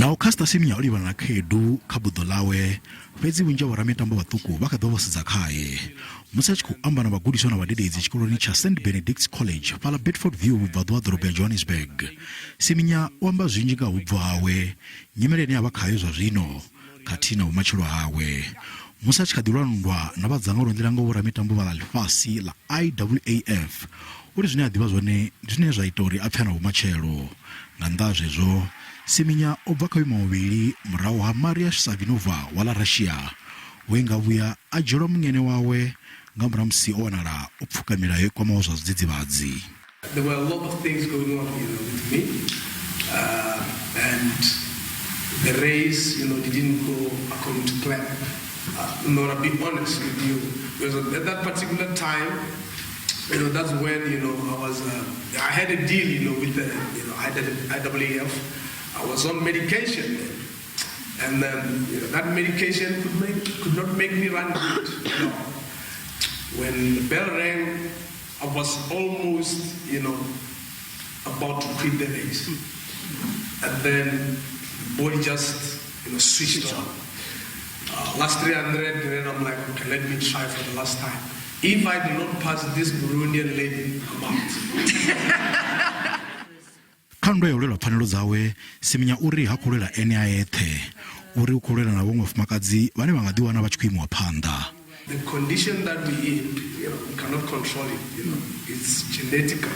Now Caster Semenya oli na khedu khabudo lawe fhedzi vhunzhi wa ramitambo vhaṱuku vha kha ḓo vhasedza khaye musi a tshi khou amba na vhagudiswa na vhadededzi tshikoloni tsha St Benedict's College fhala Bedfordview vhubvaduvha ḓorobo ya Johannesburg. Semenya o amba zwinzhi nga vhubvo hawe, nyimele ine ya vha khayo zwa zwino khathihi na vhumatshelo hawe musi a tshi kha ḓi lwa nndwa na vhadzangano nḓila nga vhoramitambo vha ḽifhasi ḽa IAAF uri zwine a ḓivha zwone ndi zwine zwa ita uri a pfe na vhumatshelo. Nga nnḓa zwezwo Semenya o bva kha vhuima vhuvhili murahu ha Maria Savinova wa ḽa Russia we nga vhuya a dzhielwa mungene wawe nga murahu musi o wanala o pfuka milayo kwamaho zwa zwidzidzivhadzi. There were a lot of things going on, with me, and the race, didn't go according to plan. Not to be honest with you, because at that particular time, that's when I had a deal, with the IAAF. I was on medication, and then that medication could not make me run good. When the bell rang, I was almost, about to quit the race, and then the body just, switched on. Last 300, and then I'm like, okay, let me try for the last time. If I do not pass this Burundian lady, I'm out. Khandwa ya ulelwa pfanelo dzawe Semenya uri ha khulela ene a ethe uri u khulela na vhaṅwe vhafumakadzi vhane vha nga ḓi wana vha tshi khou imiwa phanḓa. The condition that we in, we cannot control it. It's genetical.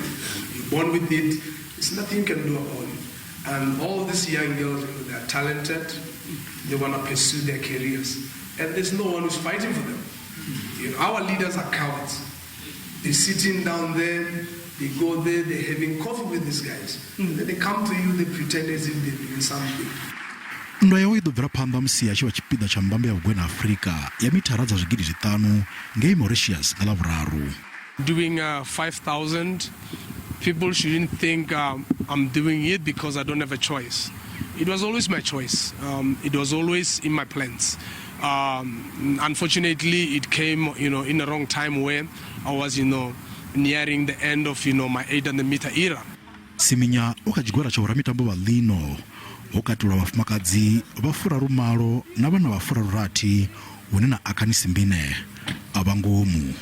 You're born with it. There's nothing you can do about it. And all these young girls, they are talented. They want to pursue their careers, and there's no one who's fighting for them. Our leaders are cowards. They're sitting down there. They go there, they're having coffee with these guys. Then they come to you, they pretend as if they're doing something. Nndwa yawe ḓo bvela phanḓa musi a tshi vha tshipiḓa tsha mbambe ya vhugwena Afurika ya mithara dza zwigidi zwiṱanu ngei Mauritius nga ḽavhuraru. Doing 5,000, people shouldn't think I'm doing it because I don't have a choice. It was always my choice. It was always in my plans. Unfortunately, it came, in the wrong time where I was, nearing the end of my 800-meter era. Semenya o kha tshigwera tsha vhoramitambo vha ḽino ho katelwa vhafumakadzi vha furaru malo na vhana vha furaru rathi hune na Akhani Simbine a vha ngomu.